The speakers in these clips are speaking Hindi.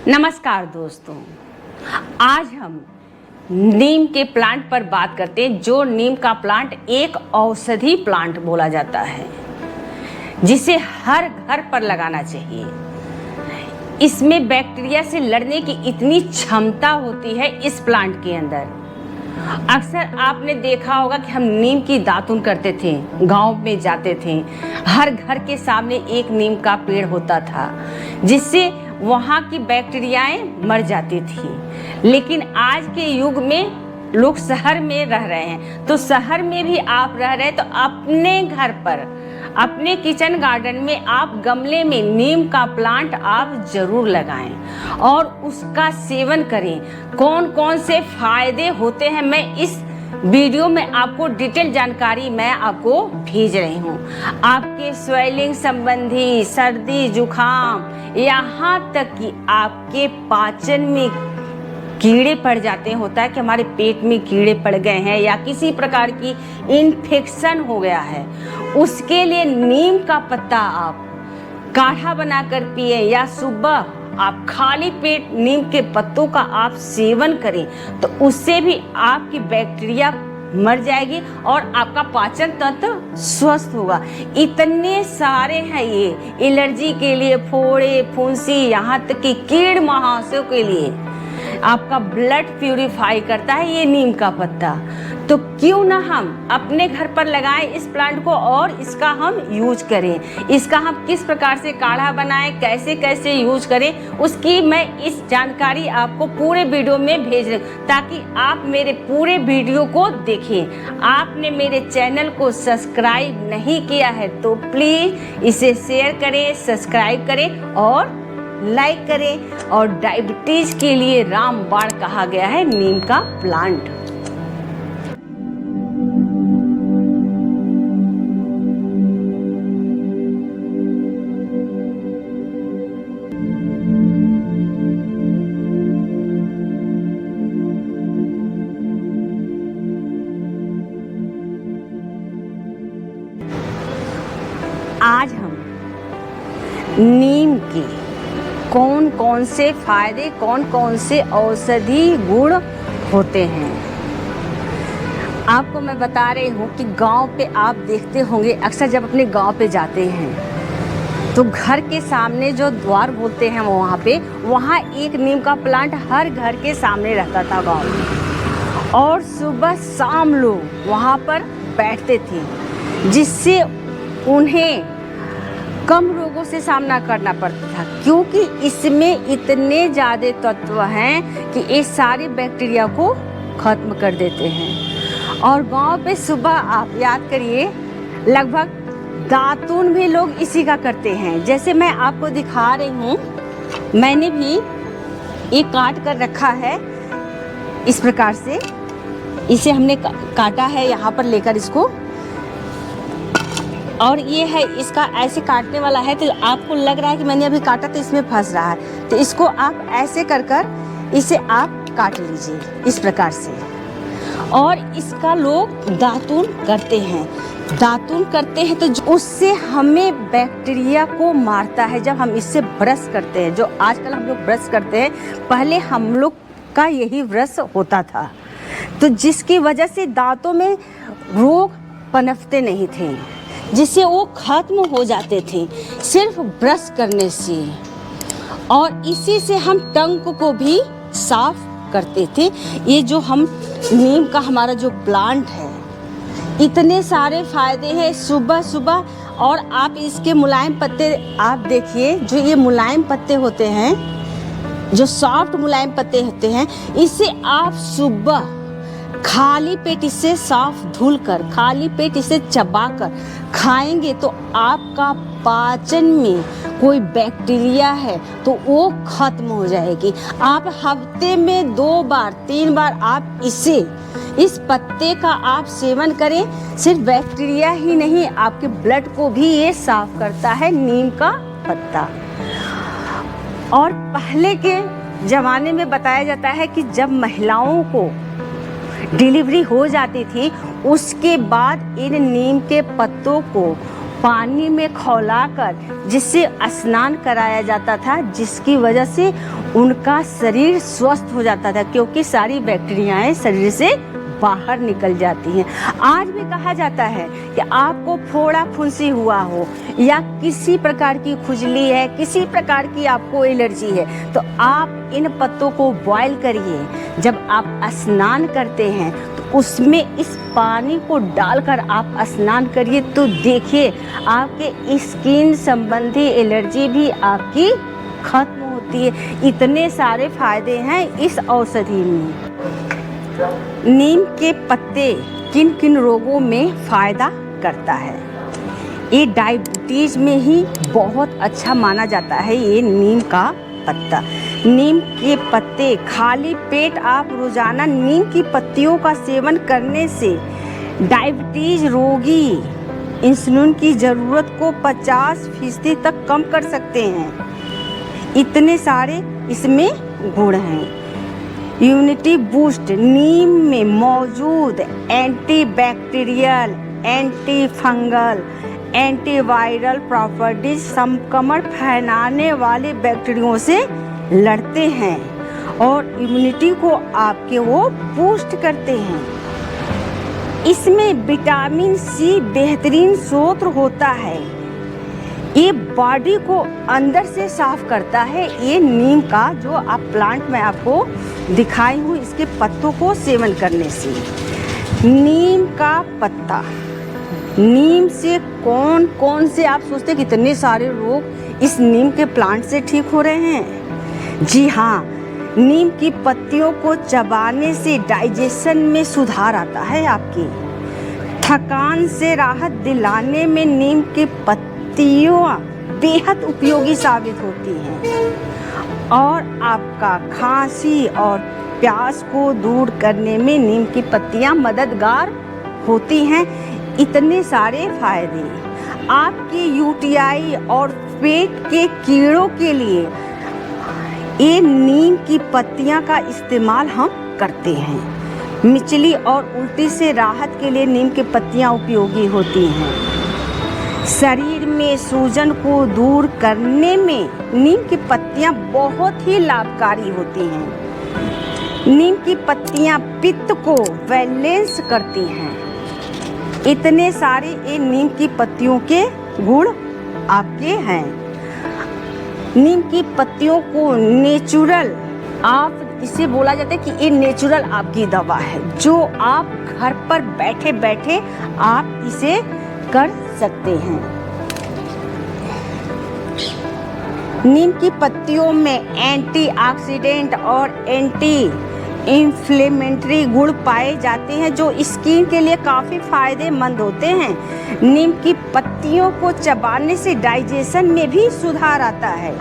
नमस्कार दोस्तों, आज हम नीम के प्लांट पर बात करते हैं। जो नीम का प्लांट एक औषधि प्लांट बोला जाता है, जिसे हर घर पर लगाना चाहिए। इसमें बैक्टीरिया से लड़ने की इतनी क्षमता होती है इस प्लांट के अंदर। अक्सर आपने देखा होगा कि हम नीम की दातुन करते थे, गांव में जाते थे, हर घर के सामने एक नीम का पेड़ होता था, जिससे वहाँ की बैक्टीरियाएं मर जाती थी। लेकिन आज के युग में लोग शहर में रह रहे हैं, तो शहर में भी आप रह रहे हैं तो अपने घर पर, अपने किचन गार्डन में आप गमले में नीम का प्लांट आप जरूर लगाएं और उसका सेवन करें। कौन कौन से फायदे होते हैं, मैं इस वीडियो में आपको डिटेल जानकारी मैं आपको भेज रही हूँ। आपके स्वेलिंग संबंधी, सर्दी जुखाम, यहाँ तक कि आपके पाचन में कीड़े पड़ जाते हैं, होता है कि हमारे पेट में कीड़े पड़ गए हैं या किसी प्रकार की इन्फेक्शन हो गया है, उसके लिए नीम का पत्ता आप काढ़ा बनाकर पिए या सुबह आप खाली पेट नीम के पत्तों का आप सेवन करें, तो उससे भी आपकी बैक्टीरिया मर जाएगी और आपका पाचन तंत्र स्वस्थ होगा। इतने सारे हैं ये, एलर्जी के लिए, फोड़े फुंसी, यहाँ तक कि कीड़ मुहासों के लिए आपका ब्लड प्यूरिफाई करता है ये नीम का पत्ता। तो क्यों ना हम अपने घर पर लगाएं इस प्लांट को और इसका हम यूज करें। इसका हम किस प्रकार से काढ़ा बनाएं, कैसे कैसे यूज करें, उसकी मैं इस जानकारी आपको पूरे वीडियो में भेज रही हूँ, ताकि आप मेरे पूरे वीडियो को देखें। आपने मेरे चैनल को सब्सक्राइब नहीं किया है तो प्लीज़ इसे शेयर करें, सब्सक्राइब करें और लाइक करें। और डायबिटीज के लिए रामबाण कहा गया है नीम का प्लांट। आज हम नीम के कौन कौन से फायदे, कौन कौन से औषधि गुण होते हैं, आपको मैं बता रही हूँ कि गांव पे आप देखते होंगे, अक्सर जब अपने गांव पे जाते हैं तो घर के सामने जो द्वार बोलते हैं वहाँ एक नीम का प्लांट हर घर के सामने रहता था गांव में, और सुबह शाम लोग वहाँ पर बैठते थे, जिससे उन्हें कम रोगों से सामना करना पड़ता था, क्योंकि इसमें इतने ज़्यादा तत्व हैं कि ये सारी बैक्टीरिया को ख़त्म कर देते हैं। और गांव पे सुबह आप याद करिए, लगभग दातुन भी लोग इसी का करते हैं। जैसे मैं आपको दिखा रही हूँ, मैंने भी एक काट कर रखा है इस प्रकार से, इसे हमने काटा है यहाँ पर लेकर इसको, और ये है इसका ऐसे काटने वाला है, तो आपको लग रहा है कि मैंने अभी काटा तो इसमें फंस रहा है, तो इसको आप ऐसे कर कर इसे आप काट लीजिए इस प्रकार से। और इसका लोग दातुन करते हैं, दातुन करते हैं तो उससे हमें बैक्टीरिया को मारता है। जब हम इससे ब्रश करते हैं, जो आजकल हम लोग ब्रश करते हैं, पहले हम लोग का यही ब्रश होता था, तो जिसकी वजह से दांतों में रोग पनपते नहीं थे, जिससे वो खत्म हो जाते थे सिर्फ ब्रश करने से। और इसी से हम टंग को भी साफ करते थे। ये जो हम नीम का हमारा जो प्लांट है, इतने सारे फायदे हैं सुबह सुबह। और आप इसके मुलायम पत्ते आप देखिए, जो ये मुलायम पत्ते होते हैं, जो सॉफ्ट मुलायम पत्ते होते हैं, इससे आप सुबह खाली पेट इसे साफ धुल कर, खाली पेट इसे चबाकर खाएंगे तो आपका पाचन में कोई बैक्टीरिया है तो वो खत्म हो जाएगी। आप हफ्ते में 2 बार 3 बार आप इस पत्ते का आप सेवन करें। सिर्फ बैक्टीरिया ही नहीं, आपके ब्लड को भी ये साफ करता है नीम का पत्ता। और पहले के ज़माने में बताया जाता है कि जब महिलाओं को डिलीवरी हो जाती थी, उसके बाद इन नीम के पत्तों को पानी में खौलाकर जिससे स्नान कराया जाता था, जिसकी वजह से उनका शरीर स्वस्थ हो जाता था, क्योंकि सारी बैक्टीरियाएं शरीर से बाहर निकल जाती हैं। आज भी कहा जाता है कि आपको फोड़ा फुंसी हुआ हो या किसी प्रकार की खुजली है, किसी प्रकार की आपको एलर्जी है, तो आप इन पत्तों को बॉयल करिए। जब आप स्नान करते हैं तो उसमें इस पानी को डालकर आप स्नान करिए, तो देखिए आपके स्किन संबंधी एलर्जी भी आपकी खत्म होती है। इतने सारे फायदे हैं इस औषधि में। नीम के पत्ते किन किन रोगों में फ़ायदा करता है? ये डायबिटीज़ में ही बहुत अच्छा माना जाता है ये नीम का पत्ता। नीम के पत्ते खाली पेट आप रोज़ाना नीम की पत्तियों का सेवन करने से डायबिटीज़ रोगी इंसुलिन की ज़रूरत को 50% तक कम कर सकते हैं। इतने सारे इसमें गुण हैं। इम्यूनिटी बूस्ट, नीम में मौजूद antibacterial, anti fungal, antiviral properties संक्रमण फैलाने वाले बैक्टीरियाओं से लड़ते हैं और इम्यूनिटी को आपके वो बूस्ट करते हैं। इसमें विटामिन सी बेहतरीन स्रोत होता है। ये बॉडी को अंदर से साफ करता है। ये नीम का जो आप प्लांट में आपको दिखाई हूँ, इसके पत्तों को सेवन करने से। नीम का पत्ता, नीम से कौन कौन से आप सोचते हैं कितने सारे रोग इस नीम के प्लांट से ठीक हो रहे हैं? जी हाँ, नीम की पत्तियों को चबाने से डाइजेशन में सुधार आता है। आपकी थकान से राहत दिलाने में नीम के पत्तियाँ बेहद उपयोगी साबित होती हैं और आपका खांसी और प्यास को दूर करने में नीम की पत्तियां मददगार होती हैं। इतने सारे फायदे आपके यूटीआई और पेट के कीड़ों के लिए ये नीम की पत्तियां का इस्तेमाल हम करते हैं। मिचली और उल्टी से राहत के लिए नीम की पत्तियां उपयोगी होती हैं। शरीर में सूजन को दूर करने में नीम की पत्तियां बहुत ही लाभकारी होती हैं। नीम की पत्तियां पित्त को बैलेंस करती हैं। इतने सारे ये नीम की पत्तियों के गुण आपके हैं। नीम की पत्तियों को नेचुरल, आप इसे बोला जाता है कि ये नेचुरल आपकी दवा है, जो आप घर पर बैठे बैठे आप इसे कर सकते हैं। नीम की पत्तियों में एंटीऑक्सीडेंट और एंटी इन्फ्लेमेटरी गुण पाए जाते हैं, जो स्किन के लिए काफ़ी फायदेमंद होते हैं। नीम की पत्तियों को चबाने से डाइजेशन में भी सुधार आता है।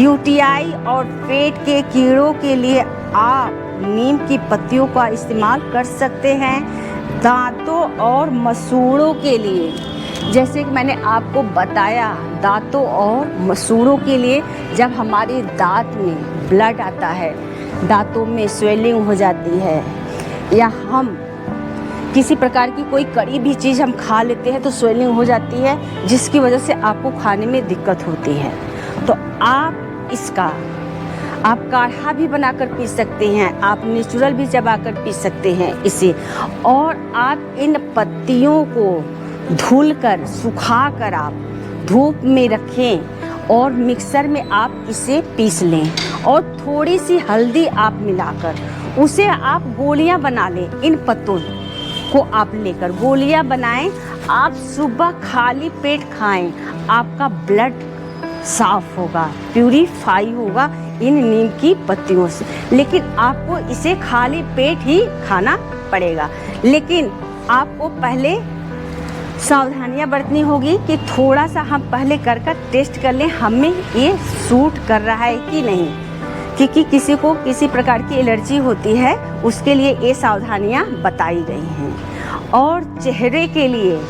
यूटीआई और पेट के कीड़ों के लिए आप नीम की पत्तियों का इस्तेमाल कर सकते हैं। दांतों और मसूड़ों के लिए, जैसे कि मैंने आपको बताया, दांतों और मसूड़ों के लिए जब हमारे दांत में ब्लड आता है, दांतों में स्वेलिंग हो जाती है, या हम किसी प्रकार की कोई कड़ी भी चीज़ हम खा लेते हैं तो स्वेलिंग हो जाती है, जिसकी वजह से आपको खाने में दिक्कत होती है, तो आप इसका काढ़ा भी बनाकर पी सकते हैं। आप नेचुरल भी चबाकर पी सकते हैं इसे। और आप इन पत्तियों को धुलकर सुखाकर आप धूप में रखें और मिक्सर में आप इसे पीस लें और थोड़ी सी हल्दी आप मिलाकर उसे आप गोलियां बना लें। इन पत्तों को आप लेकर गोलियां बनाएं, आप सुबह खाली पेट खाएं, आपका ब्लड साफ होगा, प्यूरीफाई होगा इन नीम की पत्तियों से। लेकिन आपको इसे खाली पेट ही खाना पड़ेगा। लेकिन आपको पहले सावधानियां बरतनी होगी कि थोड़ा सा हम पहले कर टेस्ट कर लें हमें ये सूट कर रहा है कि नहीं, क्योंकि किसी को किसी प्रकार की एलर्जी होती है, उसके लिए ये सावधानियां बताई गई हैं। और चेहरे के लिए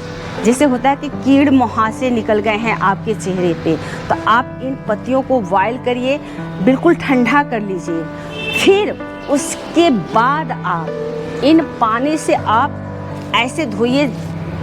जैसे होता है कि कीड़ मुहासे निकल गए हैं आपके चेहरे पे, तो आप इन पत्तियों को बॉयल करिए, बिल्कुल ठंडा कर लीजिए। फिर उसके बाद आप इन पानी से आप ऐसे धोइए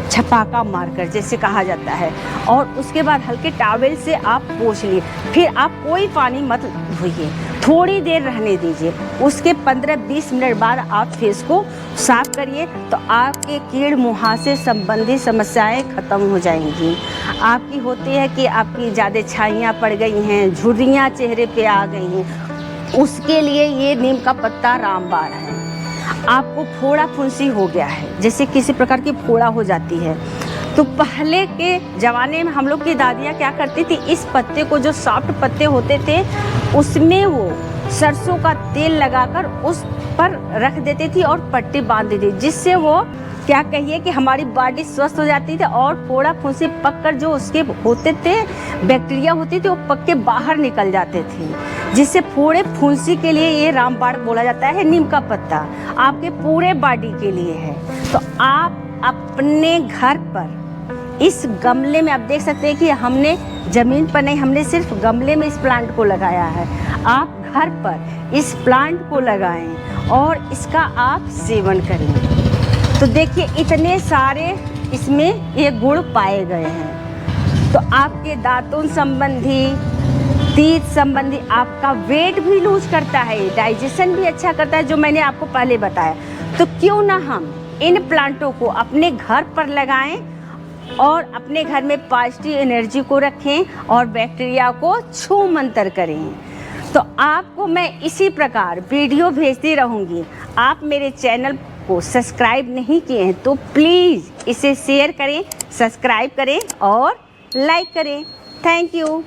छपाका मारकर जैसे कहा जाता है, और उसके बाद हल्के टॉवेल से आप पोंछ लिए। फिर आप कोई पानी मत धोइए, थोड़ी देर रहने दीजिए। उसके 15-20 मिनट बाद आप फेस को साफ करिए तो आपके कीड़ मुहासे संबंधी समस्याएं खत्म हो जाएंगी। आपकी होती है कि आपकी ज़्यादा छाइयाँ पड़ गई हैं, झुर्रियाँ चेहरे पे आ गई हैं, उसके लिए ये नीम का पत्ता रामबाण है। आपको फोड़ा फुंसी हो गया है, जैसे किसी प्रकार की फोड़ा हो जाती है, तो पहले के ज़माने में हम लोग की दादियाँ क्या करती थी, इस पत्ते को, जो सॉफ्ट पत्ते होते थे, उसमें वो सरसों का तेल लगाकर उस पर रख देती थी और पट्टी बांध देती थी, जिससे वो क्या कहिए कि हमारी बॉडी स्वस्थ हो जाती थी और फोड़ा फुंसी पककर जो उसके होते थे बैक्टीरिया होती थी वो पक के बाहर निकल जाते थे, जिससे फोड़े फुंसी के लिए ये रामबाण बोला जाता है। नीम का पत्ता आपके पूरे बॉडी के लिए है। तो आप अपने घर पर इस गमले में आप देख सकते हैं कि हमने ज़मीन पर नहीं, हमने सिर्फ गमले में इस प्लांट को लगाया है। आप घर पर इस प्लांट को लगाएं और इसका आप सेवन करें। तो देखिए इतने सारे इसमें ये गुण पाए गए हैं। तो आपके दांतों संबंधी, तीत संबंधी, आपका वेट भी लूज करता है, डाइजेशन भी अच्छा करता है, जो मैंने आपको पहले बताया। तो क्यों ना हम इन प्लांटों को अपने घर पर लगाएं और अपने घर में पॉजिटिव एनर्जी को रखें और बैक्टीरिया को छू मंतर करें। तो आपको मैं इसी प्रकार वीडियो भेजती रहूँगी। आप मेरे चैनल को सब्सक्राइब नहीं किए हैं तो प्लीज़ इसे शेयर करें, सब्सक्राइब करें और लाइक करें। Thank you.